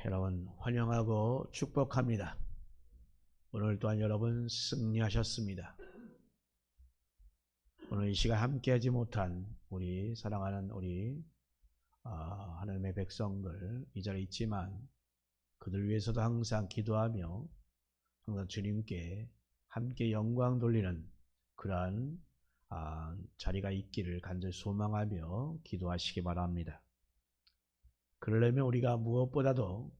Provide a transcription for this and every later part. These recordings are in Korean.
여러분 환영하고 축복합니다. 오늘 또한 여러분 승리하셨습니다. 오늘 이 시간 함께하지 못한 우리 사랑하는 우리 하나님의 백성들 이 자리에 있지만 그들 위해서도 항상 기도하며 항상 주님께 함께 영광 돌리는 그러한 자리가 있기를 간절히 소망하며 기도하시기 바랍니다. 그러려면 우리가 무엇보다도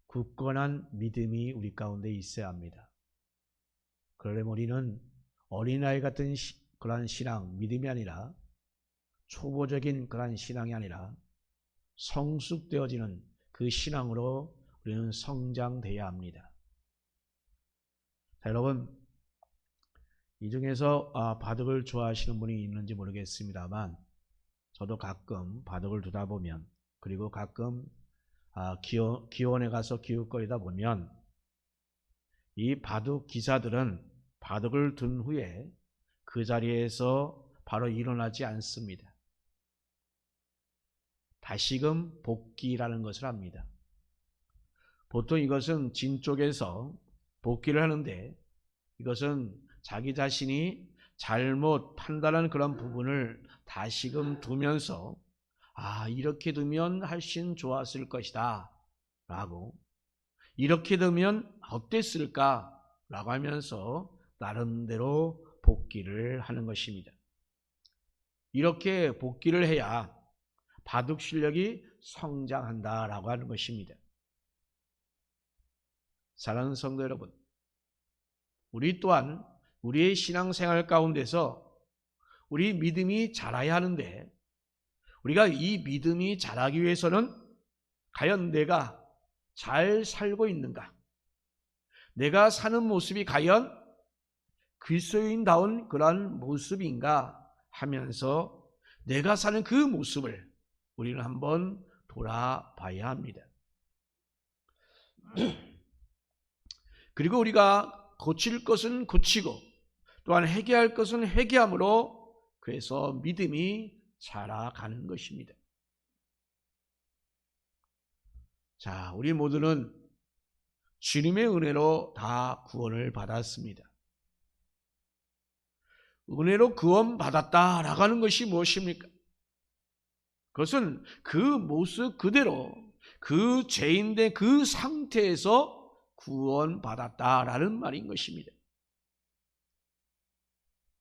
굳건한 믿음이 우리 가운데 있어야 합니다. 그러려면 우리는 어린아이 같은 그러한 신앙, 믿음이 아니라 초보적인 그러한 신앙이 아니라 성숙되어지는 그 신앙으로 우리는 성장돼야 합니다. 자, 여러분, 이 중에서 바둑을 좋아하시는 분이 있는지 모르겠습니다만 저도 가끔 바둑을 두다 보면 그리고 가끔 기원에 가서 기웃거리다 보면 이 바둑 기사들은 바둑을 둔 후에 그 자리에서 바로 일어나지 않습니다. 다시금 복기라는 것을 합니다. 보통 이것은 진 쪽에서 복기를 하는데 이것은 자기 자신이 잘못 판단한 그런 부분을 다시금 두면서 이렇게 두면 훨씬 좋았을 것이다 라고, 이렇게 두면 어땠을까 라고 하면서 나름대로 복기를 하는 것입니다. 이렇게 복기를 해야 바둑 실력이 성장한다 라고 하는 것입니다. 사랑하는 성도 여러분, 우리 또한 우리의 신앙생활 가운데서 우리 믿음이 자라야 하는데 우리가 이 믿음이 자라기 위해서는 과연 내가 잘 살고 있는가? 내가 사는 모습이 과연 그리스도인다운 그런 모습인가 하면서 내가 사는 그 모습을 우리는 한번 돌아봐야 합니다. 그리고 우리가 고칠 것은 고치고 또한 회개할 것은 회개함으로 그래서 믿음이 자라가는 것입니다. 자, 우리 모두는 주님의 은혜로 다 구원을 받았습니다. 은혜로 구원받았다라고 하는 것이 무엇입니까? 그것은 그 모습 그대로 그 죄인된 그 상태에서 구원받았다라는 말인 것입니다.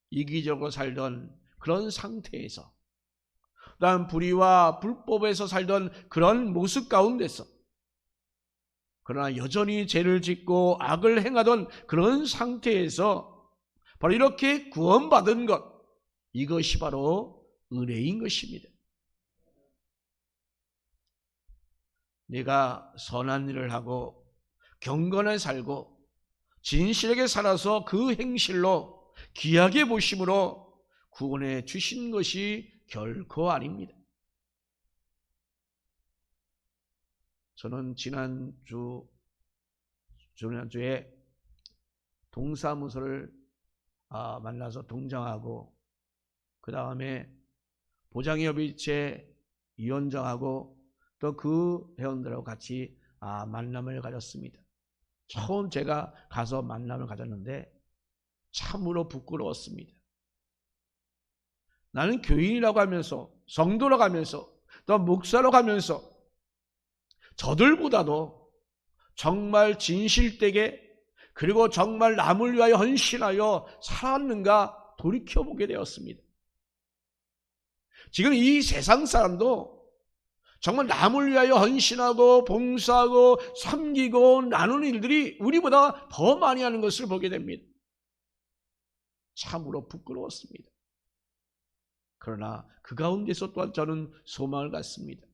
이기적으로 살던 그런 상태에서, 그다음 불의와 불법에서 살던 그런 모습 가운데서, 그러나 여전히 죄를 짓고 악을 행하던 그런 상태에서 바로 이렇게 구원받은 것, 이것이 바로 은혜인 것입니다. 내가 선한 일을 하고 경건하게 살고 진실하게 살아서 그 행실로 귀하게 보심으로 구원해 주신 것이 결코 아닙니다. 저는 지난주에 동사무소를 만나서 동정하고 그 다음에 보장협의체 위원장하고 또 그 회원들하고 같이 만남을 가졌습니다. 처음 제가 가서 만남을 가졌는데 참으로 부끄러웠습니다. 나는 교인이라고 하면서 성도라고 하면서 또 목사라고 하면서 저들보다도 정말 진실되게 그리고 정말 남을 위하여 헌신하여 살았는가 돌이켜보게 되었습니다. 지금 이 세상 사람도 정말 남을 위하여 헌신하고 봉사하고 섬기고 나누는 일들이 우리보다 더 많이 하는 것을 보게 됩니다. 참으로 부끄러웠습니다. 그러나 그 가운데서 또한 저는 소망을 갖습니다.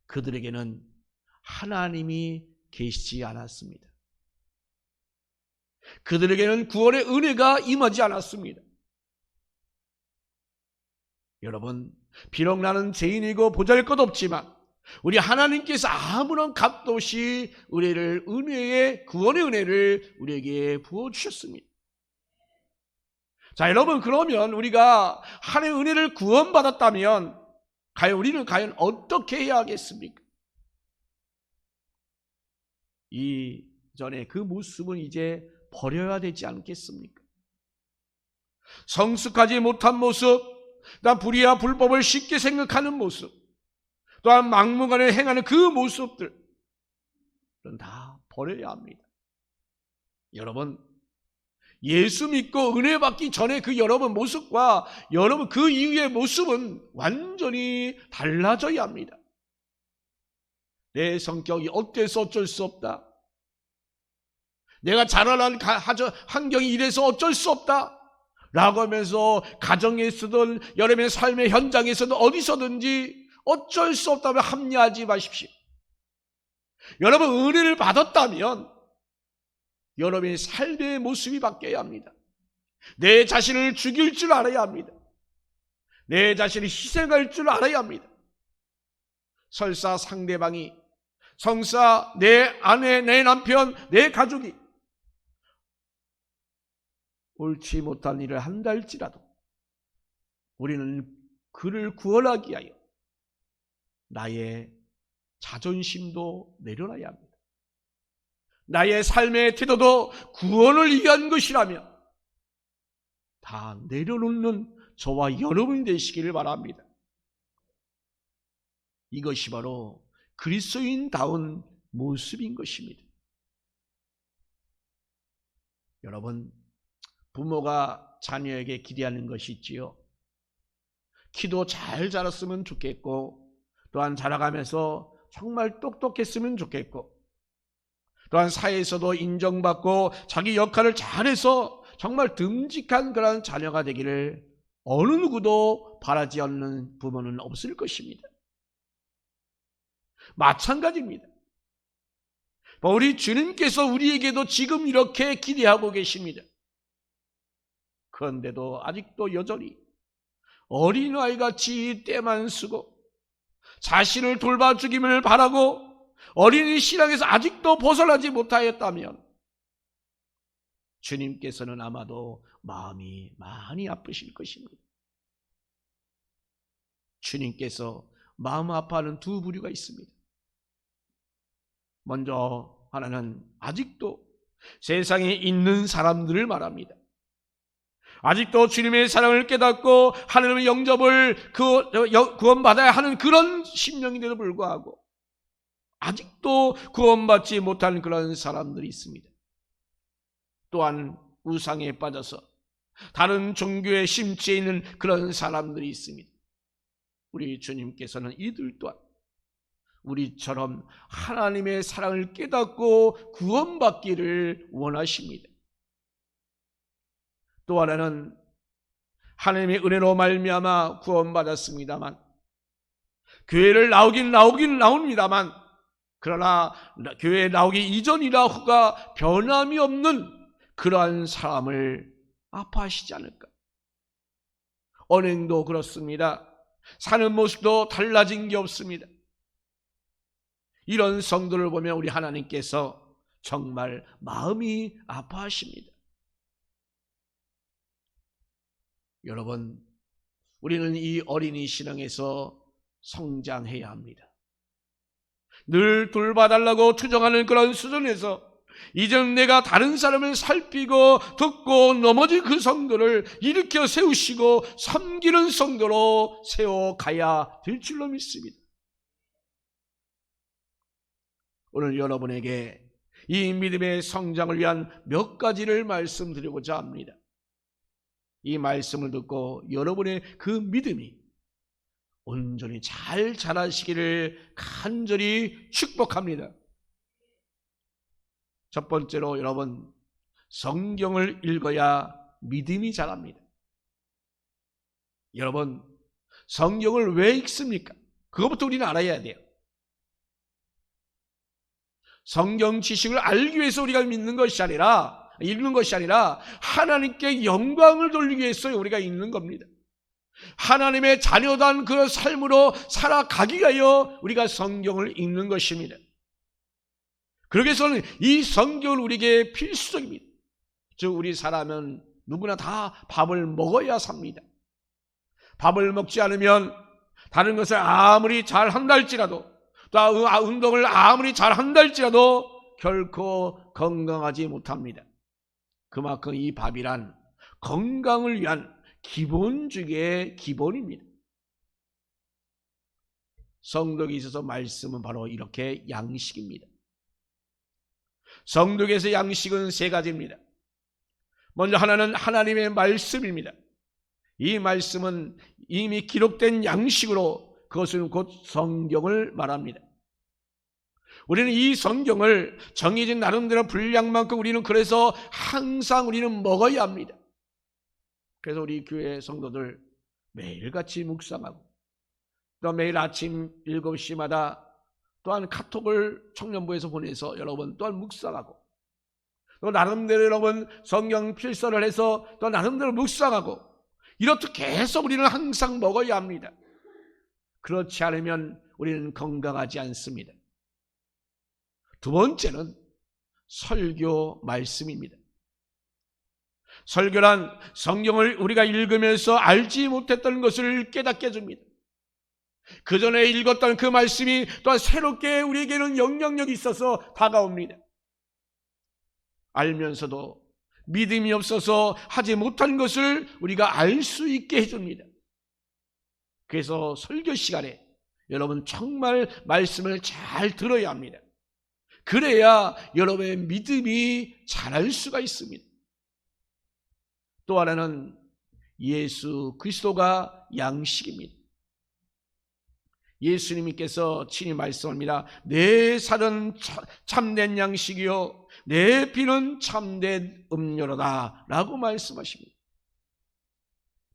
그들에게는 하나님이 계시지 않았습니다. 그들에게는 구원의 은혜가 임하지 않았습니다. 여러분, 비록 나는 죄인이고 보잘것없지만 우리 하나님께서 아무런 값도 없이 우리를 구원의 은혜를 우리에게 부어주셨습니다. 자, 여러분, 그러면 우리가 하나님의 은혜를 구원받았다면 우리는 과연 어떻게 해야 하겠습니까? 이전에 그 모습은 이제 버려야 되지 않겠습니까? 성숙하지 못한 모습, 또한 불의와 불법을 쉽게 생각하는 모습, 또한 막무가내 행하는 그 모습들은 다 버려야 합니다. 여러분, 예수 믿고 은혜 받기 전에 그 여러분 모습과 여러분 그 이후의 모습은 완전히 달라져야 합니다. 내 성격이 어때서 어쩔 수 없다. 내가 자라난 환경이 이래서 어쩔 수 없다 라고 하면서 가정에서든 여러분의 삶의 현장에서든 어디서든지 어쩔 수 없다면 합리화하지 마십시오. 여러분 은혜를 받았다면 여러분의 삶의 모습이 바뀌어야 합니다. 내 자신을 죽일 줄 알아야 합니다. 내 자신을 희생할 줄 알아야 합니다. 설사 상대방이, 성사 내 아내, 내 남편, 내 가족이 옳지 못한 일을 한다 할지라도 우리는 그를 구원하기 위하여 나의 자존심도 내려놔야 합니다. 나의 삶의 태도도 구원을 위한 것이라면 다 내려놓는 저와 여러분이 되시기를 바랍니다. 이것이 바로 그리스도인다운 모습인 것입니다. 여러분, 부모가 자녀에게 기대하는 것이 있지요. 키도 잘 자랐으면 좋겠고, 또한 자라가면서 정말 똑똑했으면 좋겠고, 또한 사회에서도 인정받고 자기 역할을 잘해서 정말 듬직한 그런 자녀가 되기를 어느 누구도 바라지 않는 부모는 없을 것입니다. 마찬가지입니다. 우리 주님께서 우리에게도 지금 이렇게 기대하고 계십니다. 그런데도 아직도 여전히 어린아이같이 때만 쓰고 자신을 돌봐주기를 바라고 어린이 신앙에서 아직도 벗어나지 못하였다면 주님께서는 아마도 마음이 많이 아프실 것입니다. 주님께서 마음 아파하는 두 부류가 있습니다. 먼저 하나는 아직도 세상에 있는 사람들을 말합니다. 아직도 주님의 사랑을 깨닫고 하나님의 영접을 구원받아야 하는 그런 심령인데도 불구하고 아직도 구원받지 못한 그런 사람들이 있습니다. 또한 우상에 빠져서 다른 종교의 심취해 있는 그런 사람들이 있습니다. 우리 주님께서는 이들 또한 우리처럼 하나님의 사랑을 깨닫고 구원받기를 원하십니다. 또 하나는 하나님의 은혜로 말미암아 구원받았습니다만 교회를 나오긴 나옵니다만 그러나 교회에 나오기 이전이나 후가 변함이 없는 그러한 사람을 아파하시지 않을까? 언행도 그렇습니다. 사는 모습도 달라진 게 없습니다. 이런 성도를 보면 우리 하나님께서 정말 마음이 아파하십니다. 여러분, 우리는 이 어린이 신앙에서 성장해야 합니다. 늘 돌봐달라고 투정하는 그런 수준에서 이제는 내가 다른 사람을 살피고 듣고 넘어진 그 성도를 일으켜 세우시고 섬기는 성도로 세워가야 될 줄로 믿습니다. 오늘 여러분에게 이 믿음의 성장을 위한 몇 가지를 말씀드리고자 합니다. 이 말씀을 듣고 여러분의 그 믿음이 온전히 잘 자라시기를 간절히 축복합니다. 첫 번째로 여러분, 성경을 읽어야 믿음이 자랍니다. 여러분, 성경을 왜 읽습니까? 그것부터 우리는 알아야 돼요. 성경 지식을 알기 위해서 우리가 읽는 것이 아니라 하나님께 영광을 돌리기 위해서 우리가 읽는 겁니다. 하나님의 자녀된 그런 삶으로 살아가기 위하여 우리가 성경을 읽는 것입니다. 그러기 위해서는 이 성경은 우리에게 필수적입니다. 즉 우리 사람은 누구나 다 밥을 먹어야 삽니다. 밥을 먹지 않으면 다른 것을 아무리 잘한다 할지라도 또 운동을 아무리 잘한다 할지라도 결코 건강하지 못합니다. 그만큼 이 밥이란 건강을 위한 기본 중의 기본입니다. 성도에게 있어서 말씀은 바로 이렇게 양식입니다. 성도에게서 양식은 세 가지입니다. 먼저 하나는 하나님의 말씀입니다. 이 말씀은 이미 기록된 양식으로, 그것은 곧 성경을 말합니다. 우리는 이 성경을 정해진 나름대로 분량만큼 우리는 그래서 항상 우리는 먹어야 합니다. 그래서 우리 교회 성도들 매일같이 묵상하고, 또 매일 아침 7시마다 또한 카톡을 청년부에서 보내서 여러분 또한 묵상하고, 또 나름대로 여러분 성경 필서를 해서 또 나름대로 묵상하고, 이렇게 계속 우리는 항상 먹어야 합니다. 그렇지 않으면 우리는 건강하지 않습니다. 두 번째는 설교 말씀입니다. 설교란 성경을 우리가 읽으면서 알지 못했던 것을 깨닫게 해줍니다. 그 전에 읽었던 그 말씀이 또한 새롭게 우리에게는 영향력이 있어서 다가옵니다. 알면서도 믿음이 없어서 하지 못한 것을 우리가 알 수 있게 해줍니다. 그래서 설교 시간에 여러분 정말 말씀을 잘 들어야 합니다. 그래야 여러분의 믿음이 자랄 수가 있습니다. 또 하나는 예수 그리스도가 양식입니다. 예수님께서 친히 말씀합니다. 내 살은 참된 양식이요 내 피는 참된 음료로다 라고 말씀하십니다.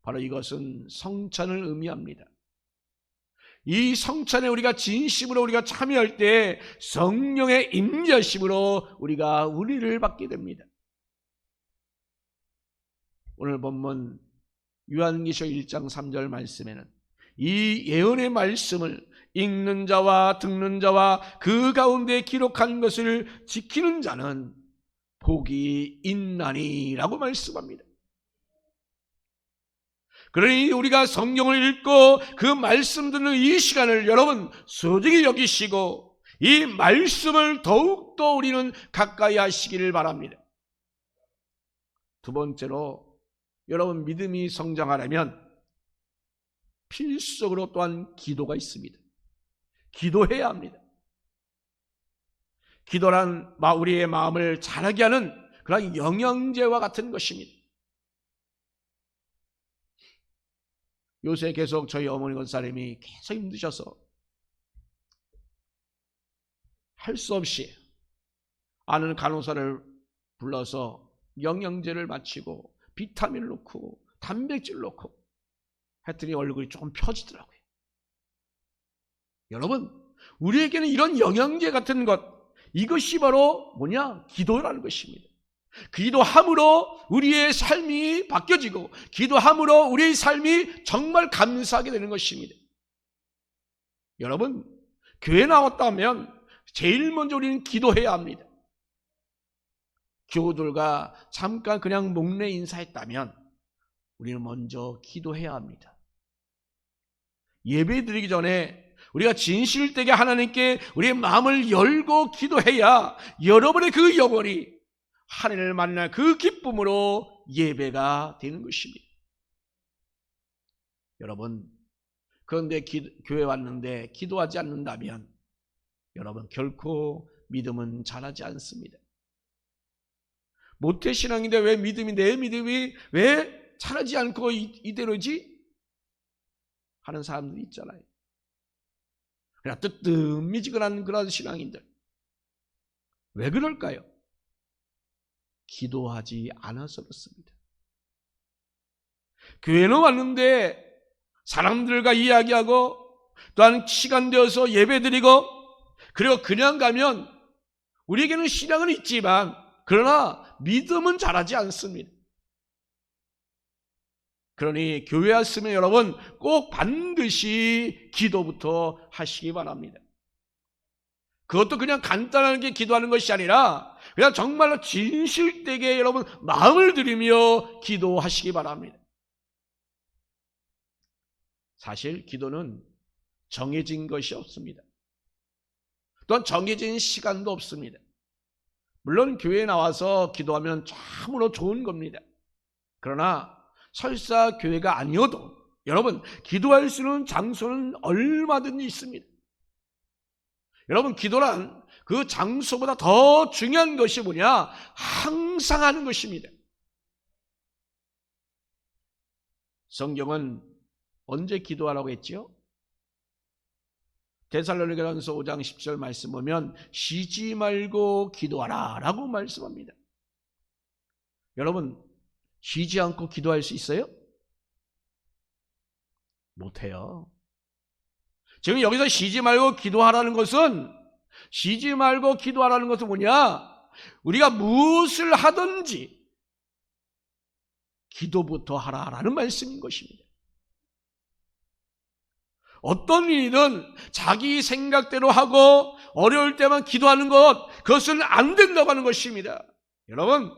바로 이것은 성찬을 의미합니다. 이 성찬에 우리가 진심으로 우리가 참여할 때 성령의 임재하심으로 우리가 은혜를 받게 됩니다. 오늘 본문 요한계시록 1장 3절 말씀에는 이 예언의 말씀을 읽는 자와 듣는 자와 그 가운데 기록한 것을 지키는 자는 복이 있나니 라고 말씀합니다. 그러니 우리가 성경을 읽고 그 말씀 듣는 이 시간을 여러분 소중히 여기시고 이 말씀을 더욱더 우리는 가까이 하시기를 바랍니다. 두 번째로 여러분 믿음이 성장하려면 필수적으로 또한 기도가 있습니다. 기도해야 합니다. 기도란 우리의 마음을 자라게 하는 그런 영양제와 같은 것입니다. 요새 계속 저희 어머니 권사님이 계속 힘드셔서 할 수 없이 아는 간호사를 불러서 영양제를 마치고 비타민을 넣고 단백질을 넣고 했더니 얼굴이 조금 펴지더라고요. 여러분, 우리에게는 이런 영양제 같은 것, 이것이 바로 뭐냐? 기도라는 것입니다. 기도함으로 우리의 삶이 바뀌어지고 기도함으로 우리의 삶이 정말 감사하게 되는 것입니다. 여러분, 교회 나왔다면 제일 먼저 우리는 기도해야 합니다. 교우들과 잠깐 그냥 목례 인사했다면 우리는 먼저 기도해야 합니다. 예배 드리기 전에 우리가 진실되게 하나님께 우리의 마음을 열고 기도해야 여러분의 그 영혼이 하나님을 만날 그 기쁨으로 예배가 되는 것입니다. 여러분, 그런데 교회 왔는데 기도하지 않는다면 여러분 결코 믿음은 자라지 않습니다. 모태신앙인데 왜 내 믿음이 왜 자라지 않고 이대로지? 하는 사람들이 있잖아요. 그냥 뜨뜻미지근한 그런 신앙인들. 왜 그럴까요? 기도하지 않아서 그렇습니다. 교회는 왔는데 사람들과 이야기하고 또한 시간 되어서 예배드리고 그리고 그냥 가면 우리에게는 신앙은 있지만 그러나 믿음은 자라지 않습니다. 그러니 교회 왔으면 여러분 꼭 반드시 기도부터 하시기 바랍니다. 그것도 그냥 간단하게 기도하는 것이 아니라 그냥 정말로 진실되게 여러분 마음을 들이며 기도하시기 바랍니다. 사실 기도는 정해진 것이 없습니다. 또한 정해진 시간도 없습니다. 물론 교회에 나와서 기도하면 참으로 좋은 겁니다. 그러나 설사 교회가 아니어도 여러분, 기도할 수 있는 장소는 얼마든지 있습니다. 여러분, 기도란 그 장소보다 더 중요한 것이 뭐냐? 항상 하는 것입니다. 성경은 언제 기도하라고 했지요? 데살로니가전서 5장 10절 말씀 보면 쉬지 말고 기도하라 라고 말씀합니다. 여러분, 쉬지 않고 기도할 수 있어요? 못해요. 지금 여기서 쉬지 말고 기도하라는 것은 뭐냐? 우리가 무엇을 하든지 기도부터 하라라는 말씀인 것입니다. 어떤 일이든 자기 생각대로 하고 어려울 때만 기도하는 그것은 안 된다고 하는 것입니다. 여러분,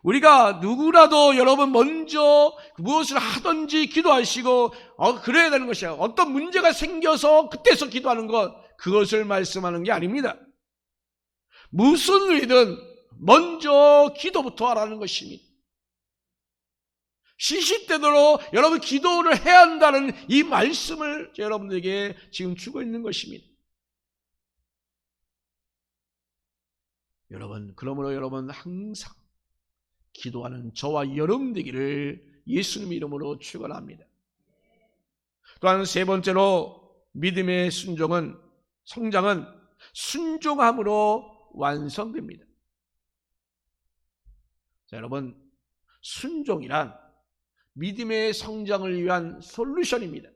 우리가 누구라도 여러분 먼저 무엇을 하든지 기도하시고 그래야 되는 것이야. 어떤 문제가 생겨서 그때서 기도하는 그것을 말씀하는 게 아닙니다. 무슨 일이든 먼저 기도부터 하라는 것입니다. 시시때대로 여러분 기도를 해야 한다는 이 말씀을 여러분들에게 지금 주고 있는 것입니다. 여러분, 그러므로 여러분 항상 기도하는 저와 여러분 되기를 예수님 이름으로 축원합니다. 또한 세 번째로 믿음의 성장은 순종함으로 완성됩니다. 자, 여러분, 순종이란 믿음의 성장을 위한 솔루션입니다.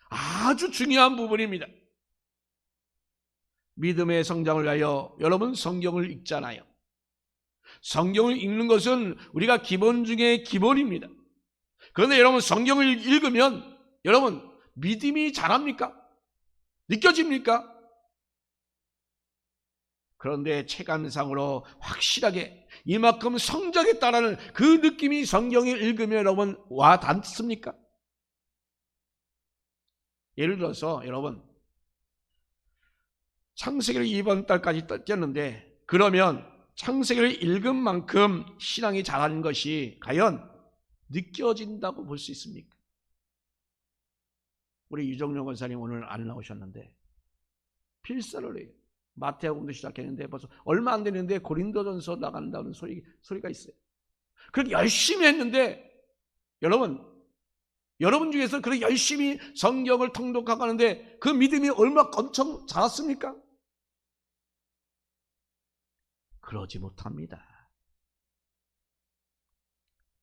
아주 중요한 부분입니다. 믿음의 성장을 위하여 여러분 성경을 읽잖아요. 성경을 읽는 것은 우리가 기본 중에 기본입니다. 그런데 여러분 성경을 읽으면 여러분 믿음이 자랍니까? 느껴집니까? 그런데 체감상으로 확실하게 이만큼 성장했다라는 그 느낌이 성경을 읽으면 여러분 와 닿습니까? 예를 들어서 여러분 창세기를 이번 달까지 떴는데 그러면 창세기를 읽은 만큼 신앙이 자라는 것이 과연 느껴진다고 볼 수 있습니까? 우리 유정용 권사님 오늘 안 나오셨는데 필사를 해요. 마태복음도 시작했는데 벌써 얼마 안 되는데 고린도전서 나간다는 소리가 있어요. 그렇게 열심히 했는데 여러분 중에서 그렇게 열심히 성경을 통독하고 하는데 그 믿음이 얼마나 엄청 자랐습니까? 그러지 못합니다.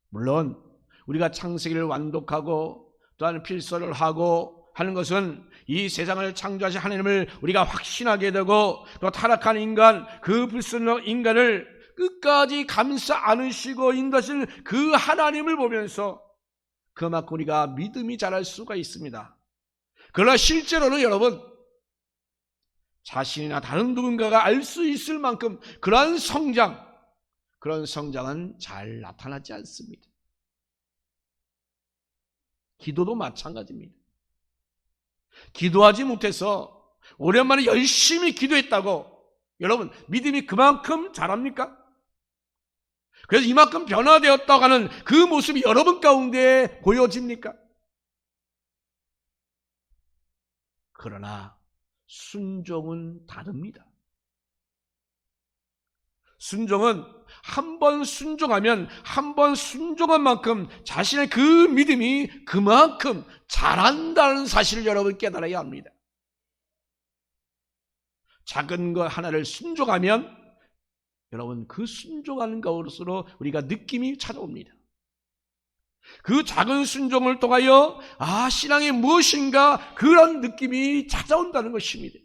물론 우리가 창세기를 완독하고 또한 필서를 하고 하는 것은 이 세상을 창조하신 하나님을 우리가 확신하게 되고 또 타락한 인간, 그 불순한 인간을 끝까지 감싸 안으시고 인도하시는 그 하나님을 보면서 그만큼 우리가 믿음이 자랄 수가 있습니다. 그러나 실제로는 여러분 자신이나 다른 누군가가 알 수 있을 만큼 그런 성장은 잘 나타나지 않습니다. 기도도 마찬가지입니다. 기도하지 못해서 오랜만에 열심히 기도했다고 여러분 믿음이 그만큼 자랍니까? 그래서 이만큼 변화되었다고 하는 그 모습이 여러분 가운데 보여집니까? 그러나 순종은 다릅니다. 순종은 한 번 순종하면 한 번 순종한 만큼 자신의 그 믿음이 그만큼 자란다는 사실을 여러분 깨달아야 합니다. 작은 것 하나를 순종하면 여러분 그 순종하는 것으로 우리가 느낌이 찾아옵니다. 그 작은 순종을 통하여 신앙이 무엇인가 그런 느낌이 찾아온다는 것입니다.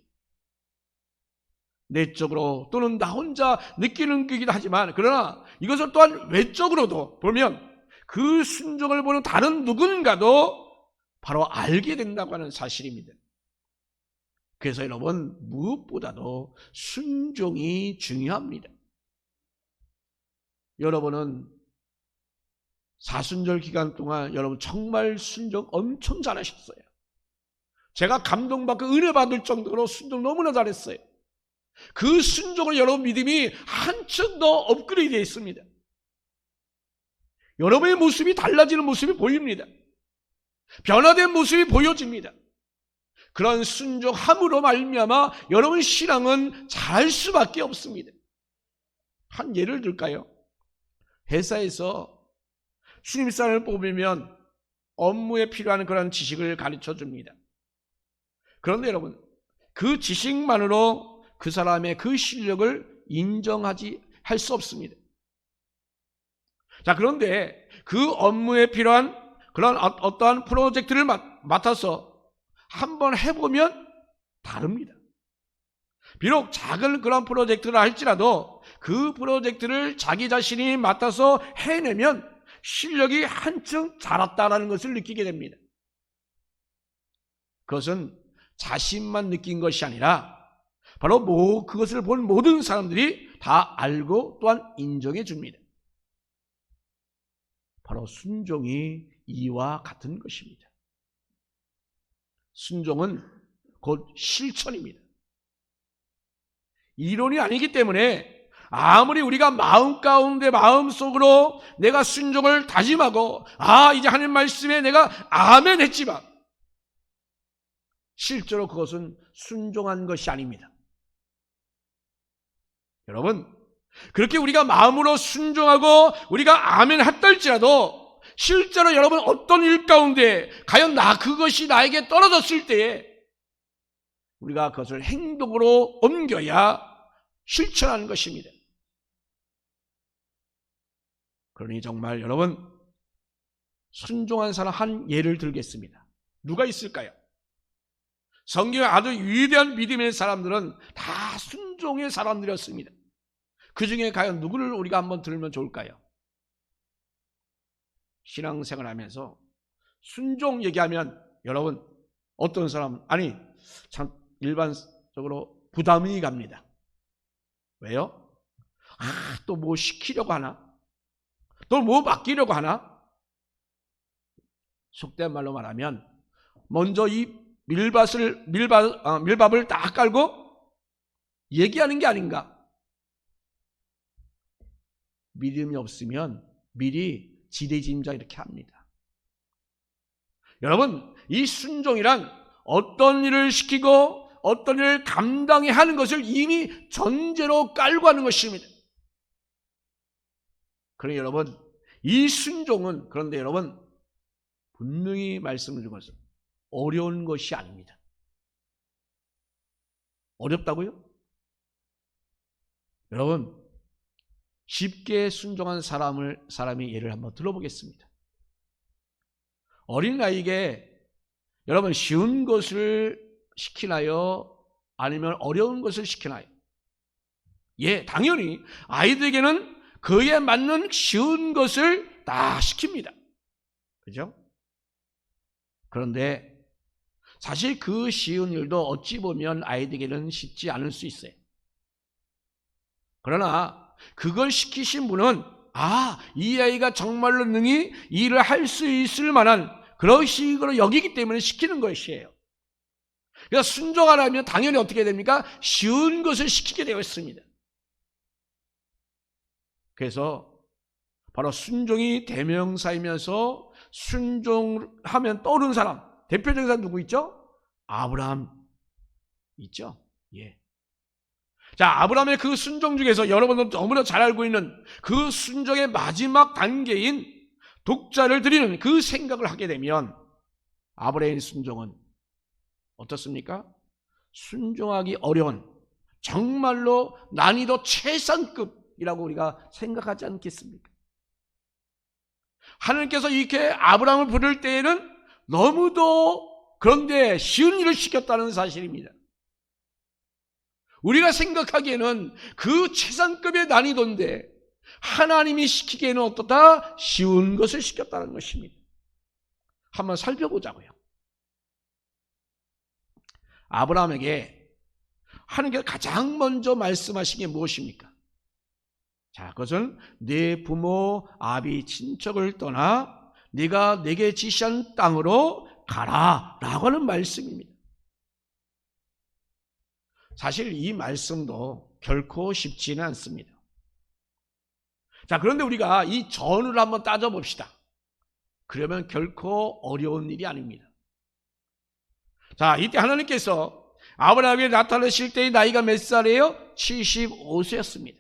내적으로 또는 나 혼자 느끼는 거기도 하지만 그러나 이것을 또한 외적으로도 보면 그 순종을 보는 다른 누군가도 바로 알게 된다고 하는 사실입니다. 그래서 여러분 무엇보다도 순종이 중요합니다. 여러분은 사순절 기간 동안 여러분 정말 순종 엄청 잘하셨어요. 제가 감동받고 은혜 받을 정도로 순종 너무나 잘했어요. 그 순종을 여러분 믿음이 한층 더 업그레이드 되어 있습니다. 여러분의 모습이 달라지는 모습이 보입니다. 변화된 모습이 보여집니다. 그런 순종함으로 말미암아 여러분 신앙은 잘할 수밖에 없습니다. 한 예를 들까요? 회사에서 신입사원을 뽑으면 업무에 필요한 그런 지식을 가르쳐 줍니다. 그런데 여러분, 그 지식만으로 그 사람의 그 실력을 할 수 없습니다. 자, 그런데 그 업무에 필요한 그런 어떠한 프로젝트를 맡아서 한번 해보면 다릅니다. 비록 작은 그런 프로젝트를 할지라도 그 프로젝트를 자기 자신이 맡아서 해내면 실력이 한층 자랐다는 것을 느끼게 됩니다. 그것은 자신만 느낀 것이 아니라 바로 그것을 본 모든 사람들이 다 알고 또한 인정해 줍니다. 바로 순종이 이와 같은 것입니다. 순종은 곧 실천입니다. 이론이 아니기 때문에 아무리 우리가 마음속으로 내가 순종을 다짐하고 이제 하나님 말씀에 내가 아멘 했지만 실제로 그것은 순종한 것이 아닙니다. 여러분, 그렇게 우리가 마음으로 순종하고 우리가 아멘 했다 할지라도 실제로 여러분 어떤 일 가운데 과연 그것이 나에게 떨어졌을 때에 우리가 그것을 행동으로 옮겨야 실천하는 것입니다. 그러니 정말 여러분, 순종한 사람 한 예를 들겠습니다. 누가 있을까요? 성경의 아주 위대한 믿음의 사람들은 다 순종의 사람들이었습니다. 그 중에 과연 누구를 우리가 한번 들으면 좋을까요? 신앙생활 하면서 순종 얘기하면 여러분 어떤 사람, 참 일반적으로 부담이 갑니다. 왜요? 또 뭐 시키려고 하나? 또 뭐 맡기려고 하나? 속된 말로 말하면 먼저 이 밀밥을 딱 깔고 얘기하는 게 아닌가? 믿음이 없으면 미리 지레짐작 이렇게 합니다. 여러분, 이 순종이란 어떤 일을 시키고 어떤 일을 감당해야 하는 것을 이미 전제로 깔고 하는 것입니다. 그러니 여러분, 이 순종은 그런데 여러분 분명히 말씀을 드린 것은 어려운 것이 아닙니다. 어렵다고요? 여러분, 쉽게 순종한 사람의 예를 한번 들어보겠습니다. 어린아이에게 여러분 쉬운 것을 시키나요? 아니면 어려운 것을 시키나요? 당연히 아이들에게는 그에 맞는 쉬운 것을 다 시킵니다. 그죠? 그런데 사실 그 쉬운 일도 어찌 보면 아이들에게는 쉽지 않을 수 있어요. 그러나 그걸 시키신 분은 이 아이가 정말로 능히 일을 할 수 있을 만한 그런 식으로 여기기 때문에 시키는 것이에요. 그러니까 순종하려면 당연히 어떻게 됩니까? 쉬운 것을 시키게 되어 있습니다. 그래서 바로 순종이 대명사이면서 순종하면 떠오르는 사람, 대표적인 사람 누구 있죠? 아브라함 있죠? 자, 아브라함의 그 순종 중에서 여러분도 너무나 잘 알고 있는 그 순종의 마지막 단계인 독자를 드리는 그 생각을 하게 되면 아브라함의 순종은 어떻습니까? 순종하기 어려운 정말로 난이도 최상급이라고 우리가 생각하지 않겠습니까? 하나님께서 이렇게 아브라함을 부를 때에는 너무도 그런데 쉬운 일을 시켰다는 사실입니다. 우리가 생각하기에는 그 최상급의 난이도인데 하나님이 시키기에는 어떻다? 쉬운 것을 시켰다는 것입니다. 한번 살펴보자고요. 아브라함에게 하나님께서 가장 먼저 말씀하신 게 무엇입니까? 자, 그것은 네 부모, 아비, 친척을 떠나 네가 내게 지시한 땅으로 가라 라고 하는 말씀입니다. 사실 이 말씀도 결코 쉽지는 않습니다. 자, 그런데 우리가 이 전을 한번 따져봅시다. 그러면 결코 어려운 일이 아닙니다. 자, 이때 하나님께서 아브라함에게 나타나실 때의 나이가 몇 살이에요? 75세였습니다.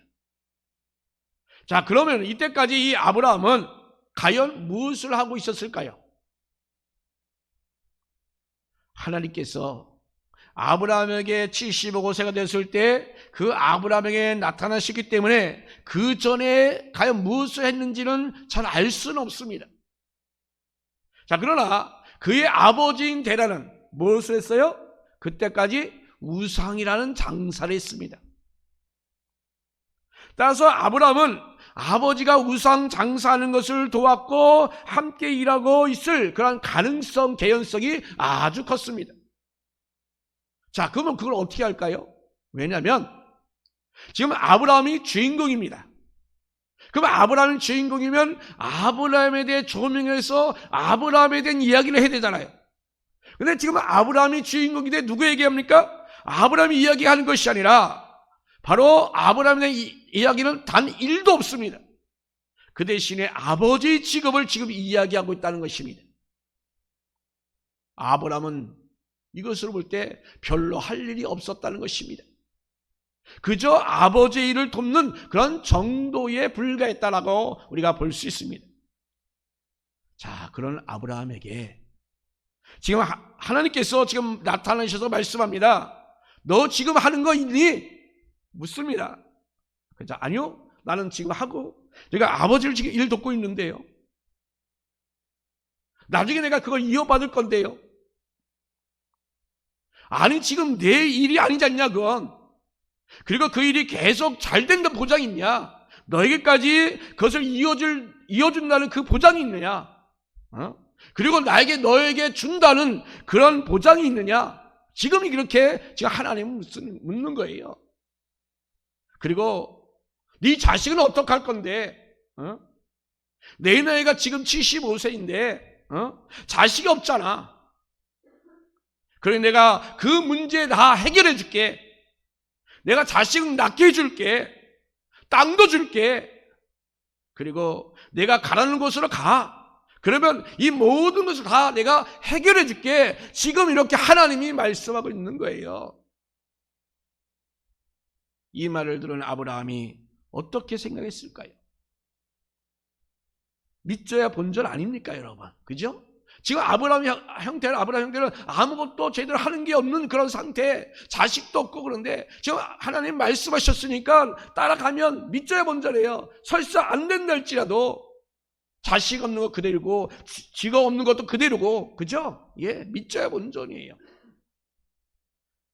자, 그러면 이때까지 이 아브라함은 과연 무엇을 하고 있었을까요? 하나님께서 아브라함에게 75세가 됐을 때 그 아브라함에게 나타나셨기 때문에 그 전에 과연 무엇을 했는지는 잘 알 수는 없습니다. 자, 그러나 그의 아버지인 데라는 무엇을 했어요? 그때까지 우상이라는 장사를 했습니다. 따라서 아브라함은 아버지가 우상 장사하는 것을 도왔고 함께 일하고 있을 그런 가능성, 개연성이 아주 컸습니다. 자, 그러면 그걸 어떻게 할까요? 왜냐하면 지금 아브라함이 주인공입니다. 그럼 아브라함이 주인공이면 아브라함에 대해 조명해서 아브라함에 대한 이야기를 해야 되잖아요. 근데 지금 아브라함이 주인공인데 누구 얘기합니까? 아브라함이 이야기하는 것이 아니라 바로 아브라함에 대한 이야기는 단 1도 없습니다. 그 대신에 아버지의 직업을 지금 이야기하고 있다는 것입니다. 아브라함은 이것을 볼 때 별로 할 일이 없었다는 것입니다. 그저 아버지의 일을 돕는 그런 정도에 불과했다라고 우리가 볼 수 있습니다. 자, 그런 아브라함에게 지금 하나님께서 지금 나타나셔서 말씀합니다. 너 지금 하는 거 있니? 묻습니다. 그죠? 아니요, 나는 지금 하고 내가 아버지를 지금 일 돕고 있는데요. 나중에 내가 그걸 이어받을 건데요. 아니, 지금 내 일이 아니지 않냐 그건. 그리고 그 일이 계속 잘 된다는 보장이 있냐? 너에게까지 그것을 이어준다는 그 보장이 있느냐? 그리고 너에게 준다는 그런 보장이 있느냐? 지금 이렇게 지금 하나님은 묻는 거예요. 그리고 네 자식은 어떻게 할 건데? 내 나이가 지금 75세인데 자식이 없잖아. 그러니 내가 그 문제 다 해결해 줄게. 내가 자식은 낳게 해줄게. 땅도 줄게. 그리고 내가 가라는 곳으로 가. 그러면 이 모든 것을 다 내가 해결해 줄게. 지금 이렇게 하나님이 말씀하고 있는 거예요. 이 말을 들은 아브라함이 어떻게 생각했을까요? 믿져야 본전 아닙니까, 여러분? 그죠? 지금 아브라함 형태는 아무것도 제대로 하는 게 없는 그런 상태, 자식도 없고 그런데 지금 하나님 말씀하셨으니까 따라가면 믿져야 본전이에요. 설사 안 된다 할지라도 자식 없는 거 그대로고 직업 없는 것도 그대로고, 그죠? 예, 믿져야 본전이에요.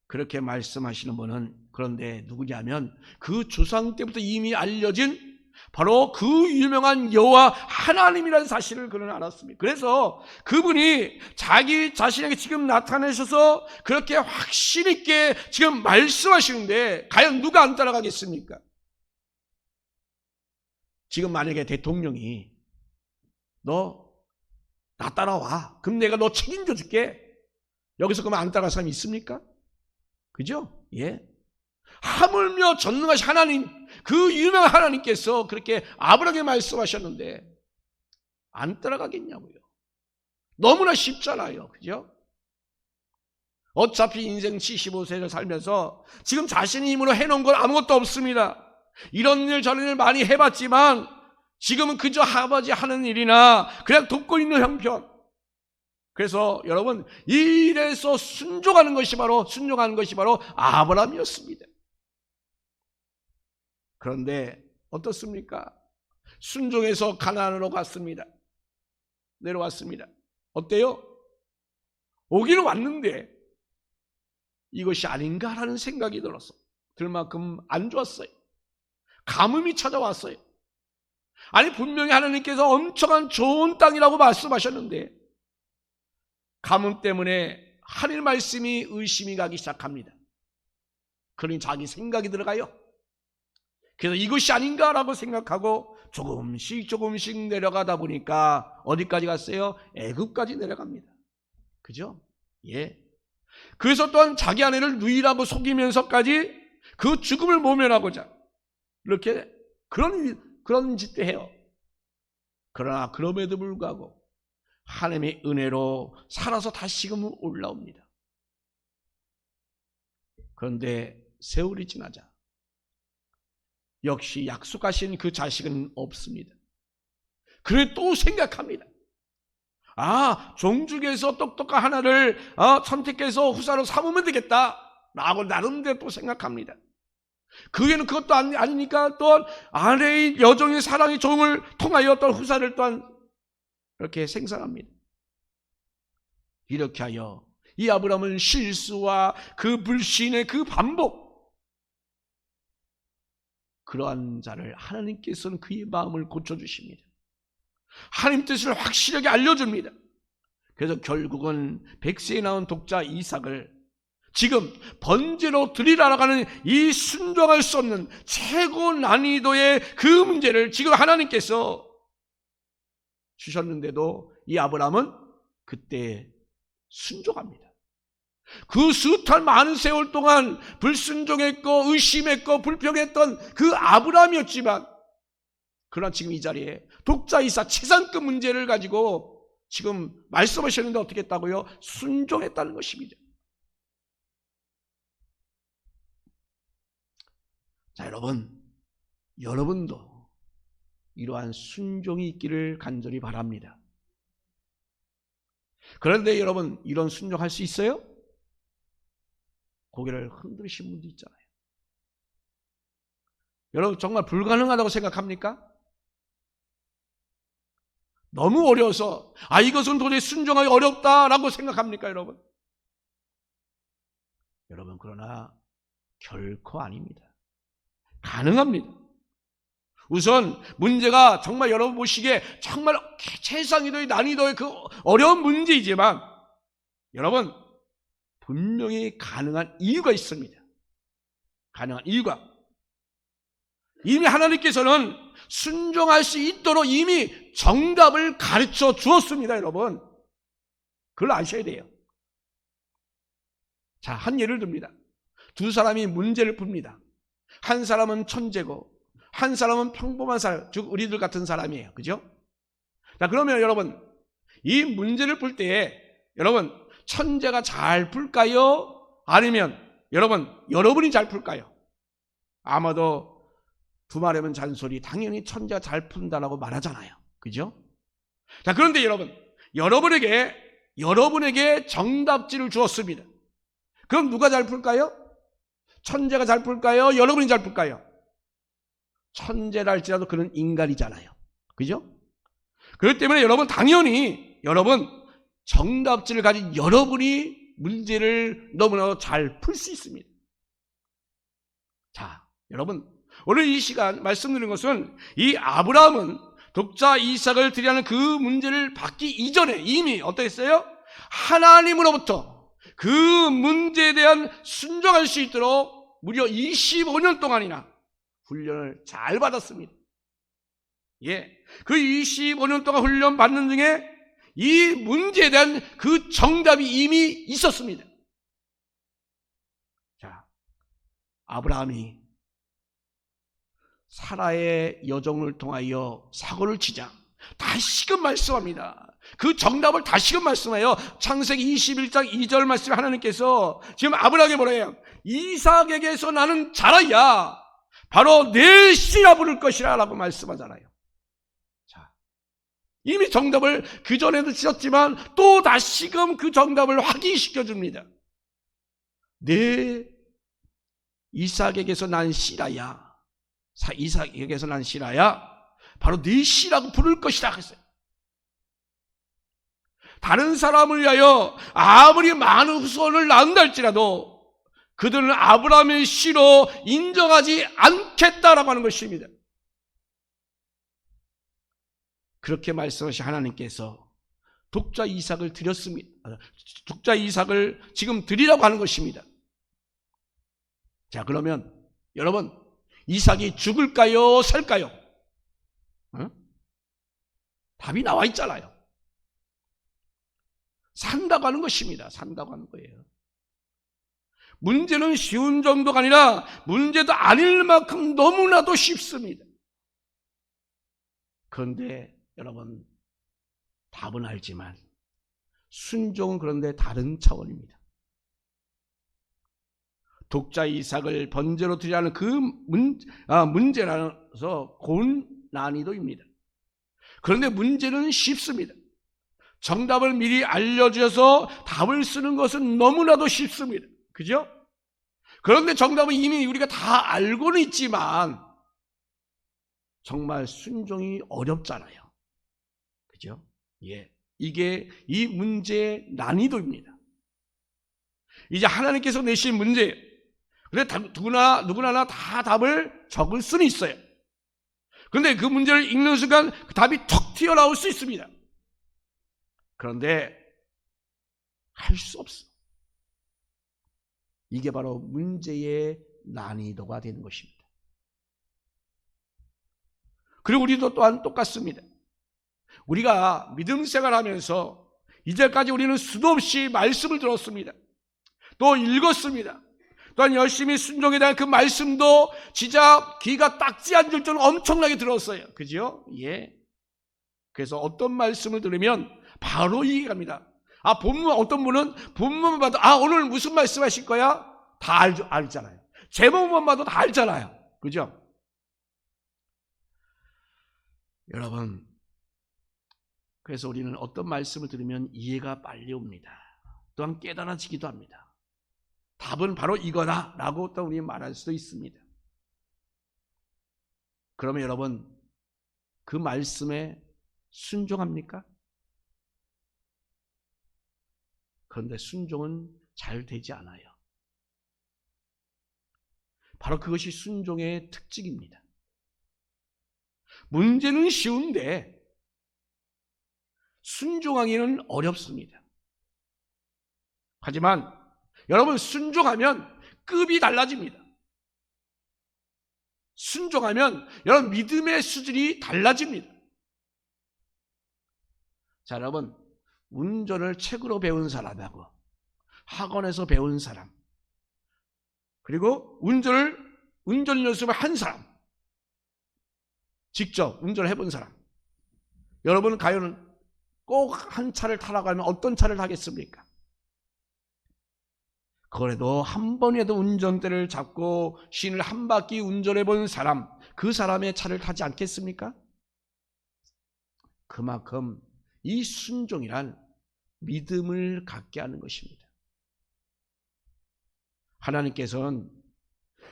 그렇게 말씀하시는 분은 그런데 누구냐면 그 조상 때부터 이미 알려진 바로 그 유명한 여호와 하나님이라는 사실을 그는 알았습니다. 그래서 그분이 자기 자신에게 지금 나타내셔서 그렇게 확신 있게 지금 말씀하시는데 과연 누가 안 따라가겠습니까? 지금 만약에 대통령이 너 나 따라와. 그럼 내가 너 책임져 줄게. 여기서 그러면 안 따라갈 사람이 있습니까? 그죠? 예. 하물며 전능하신 하나님, 그 유명한 하나님께서 그렇게 아브라함에게 말씀하셨는데 안 따라가겠냐고요. 너무나 쉽잖아요. 그죠? 어차피 인생 75세를 살면서 지금 자신이 힘으로 해놓은 건 아무것도 없습니다. 이런 일 저런 일 많이 해봤지만 지금은 그저 아버지 하는 일이나 그냥 돕고 있는 형편. 그래서 여러분, 이 일에서 순종하는 것이 바로 아브라함이었습니다. 그런데 어떻습니까? 순종해서 가나안으로 갔습니다. 내려왔습니다. 어때요? 오기는 왔는데 이것이 아닌가라는 생각이 들 만큼 안 좋았어요. 가뭄이 찾아왔어요. 아니, 분명히 하나님께서 엄청난 좋은 땅이라고 말씀하셨는데 가뭄 때문에 하나님 말씀이 의심이 가기 시작합니다. 그러니 자기 생각이 들어가요. 그래서 이것이 아닌가라고 생각하고 조금씩 내려가다 보니까 어디까지 갔어요? 애굽까지 내려갑니다. 그죠? 예. 그래서 또한 자기 아내를 누이라고 속이면서까지 그 죽음을 모면하고자 이렇게 그런 짓도 해요. 그러나 그럼에도 불구하고 하나님의 은혜로 살아서 다시금 올라옵니다. 그런데 세월이 지나자 역시 약속하신 그 자식은 없습니다. 그래 또 생각합니다. 종 중에서 똑똑한 하나를 선택해서 후사로 삼으면 되겠다 라고 나름대로 또 생각합니다. 그게는 그것도 아니니까 또한 아내의 여종의 사랑의 종을 통하여 또 후사를 또한 이렇게 생산합니다. 이렇게 하여 이 아브라함은 실수와 그 불신의 그 반복, 그러한 자를 하나님께서는 그의 마음을 고쳐주십니다. 하나님 뜻을 확실하게 알려줍니다. 그래서 결국은 백세에 나온 독자 이삭을 지금 번제로 드리라고 하는 이 순종할 수 없는 최고 난이도의 그 문제를 지금 하나님께서 주셨는데도 이 아브라함은 그때 순종합니다. 그 숱한 많은 세월 동안 불순종했고 의심했고 불평했던 그 아브라함이었지만, 그러나 지금 이 자리에 독자 이삭 재산급 문제를 가지고 지금 말씀하셨는데 어떻게 했다고요? 순종했다는 것입니다. 자, 여러분도 이러한 순종이 있기를 간절히 바랍니다. 그런데 여러분, 이런 순종할 수 있어요? 고개를 흔들으신 분도 있잖아요. 여러분, 정말 불가능하다고 생각합니까? 너무 어려워서 이것은 도저히 순종하기 어렵다라고 생각합니까, 여러분? 여러분, 그러나 결코 아닙니다. 가능합니다. 우선 문제가 정말 여러분 보시기에 정말 최상위도의 난이도의 그 어려운 문제이지만, 여러분 분명히 가능한 이유가 있습니다. 가능한 이유가, 이미 하나님께서는 순종할 수 있도록 이미 정답을 가르쳐 주었습니다. 여러분, 그걸 아셔야 돼요. 자, 한 예를 듭니다. 두 사람이 문제를 풉니다. 한 사람은 천재고 한 사람은 평범한 사람, 즉 우리들 같은 사람이에요. 그죠? 자, 그러면 여러분, 이 문제를 풀 때에 여러분, 천재가 잘 풀까요? 아니면 여러분이 잘 풀까요? 아마도 두말하면 잔소리, 당연히 천재가 잘 푼다라고 말하잖아요. 그죠? 자, 그런데 여러분에게 정답지를 주었습니다. 그럼 누가 잘 풀까요? 천재가 잘 풀까요? 여러분이 잘 풀까요? 천재랄지라도 그는 인간이잖아요. 그죠? 그렇기 때문에 당연히 정답지를 가진 여러분이 문제를 너무나 잘 풀 수 있습니다. 자, 여러분, 오늘 이 시간 말씀드린 것은 이 아브라함은 독자 이삭을 드리라는 그 문제를 받기 이전에 이미 어떠했어요? 하나님으로부터 그 문제에 대한 순종할 수 있도록 무려 25년 동안이나 훈련을 잘 받았습니다. 그 25년 동안 훈련 받는 중에 이 문제에 대한 그 정답이 이미 있었습니다. 자, 아브라함이 사라의 여종을 통하여 사고를 치자 다시금 말씀합니다. 그 정답을 다시금 말씀해요. 창세기 21장 2절 말씀 하나님께서 지금 아브라함에게 뭐라 해요? 이삭에게서 나는 자라야 바로 내 씨라 부를 것이라 라고 말씀하잖아요. 자, 이미 정답을 그전에도 주셨지만 또 다시금 그 정답을 확인시켜 줍니다. 내 이삭에게서 난 씨라야, 이삭에게서 난 씨라야 바로 네 씨라고 부를 것이라 했어요. 다른 사람을 위하여 아무리 많은 후손을 낳는다 할지라도 그들은 아브라함의 씨로 인정하지 않겠다라고 하는 것입니다. 그렇게 말씀하신 하나님께서 독자 이삭을 드렸습니다. 독자 이삭을 지금 드리라고 하는 것입니다. 자, 그러면 여러분, 이삭이 죽을까요? 살까요? 답이 나와 있잖아요. 산다고 하는 것입니다. 산다고 하는 거예요. 문제는 쉬운 정도가 아니라 문제도 아닐 만큼 너무나도 쉽습니다. 그런데 여러분, 답은 알지만 순종은 그런데 다른 차원입니다. 독자 이삭을 번제로 드리라는 그 문제라서 고난이도입니다. 그런데 문제는 쉽습니다. 정답을 미리 알려주셔서 답을 쓰는 것은 너무나도 쉽습니다. 그죠? 그런데 정답은 이미 우리가 다 알고는 있지만 정말 순종이 어렵잖아요. 그죠? 예. 이게 이 문제의 난이도입니다. 이제 하나님께서 내신 문제, 그런데 누구나 다 답을 적을 수는 있어요. 그런데 그 문제를 읽는 순간 그 답이 턱 튀어나올 수 있습니다. 그런데 할 수 없어. 이게 바로 문제의 난이도가 되는 것입니다. 그리고 우리도 또한 똑같습니다. 우리가 믿음 생활하면서 이제까지 우리는 수도 없이 말씀을 들었습니다. 또 읽었습니다. 또한 열심히 순종에 대한 그 말씀도 진짜 귀가 딱지 앉을 정도로 엄청나게 들었어요. 그죠? 예. 그래서 어떤 말씀을 들으면 바로 이해가 갑니다. 본문, 어떤 분은 본문만 봐도 오늘 무슨 말씀 하실 거야? 다 알잖아요. 제목만 봐도 다 알잖아요. 그죠? 여러분, 그래서 우리는 어떤 말씀을 들으면 이해가 빨리 옵니다. 또한 깨달아지기도 합니다. 답은 바로 이거다 라고 또 우리 말할 수도 있습니다. 그러면 여러분, 그 말씀에 순종합니까? 그런데 순종은 잘 되지 않아요. 바로 그것이 순종의 특징입니다. 문제는 쉬운데 순종하기는 어렵습니다. 하지만 여러분, 순종하면 급이 달라집니다. 순종하면 여러분 믿음의 수준이 달라집니다. 자, 여러분, 운전을 책으로 배운 사람하고 학원에서 배운 사람, 그리고 운전 연습을 한 사람, 직접 운전을 해본 사람, 여러분 과연 꼭 한 차를 타라고 하면 어떤 차를 타겠습니까? 그래도 한 번이라도 운전대를 잡고 시내를 한 바퀴 운전해 본 사람, 그 사람의 차를 타지 않겠습니까? 그만큼 이 순종이란 믿음을 갖게 하는 것입니다. 하나님께서는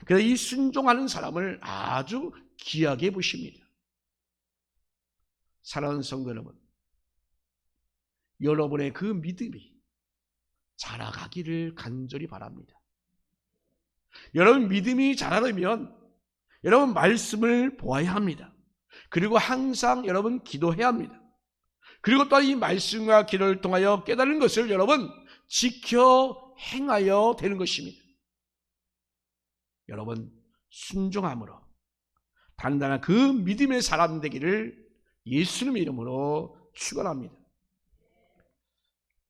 그래서 이 순종하는 사람을 아주 귀하게 보십니다. 사랑하는 성도 여러분, 여러분의 그 믿음이 자라가기를 간절히 바랍니다. 여러분 믿음이 자라려면 여러분 말씀을 보아야 합니다. 그리고 항상 여러분 기도해야 합니다. 그리고 또 이 말씀과 기도를 통하여 깨달은 것을 여러분 지켜 행하여 되는 것입니다. 여러분 순종함으로 단단한 그 믿음의 사람 되기를 예수님의 이름으로 축원합니다.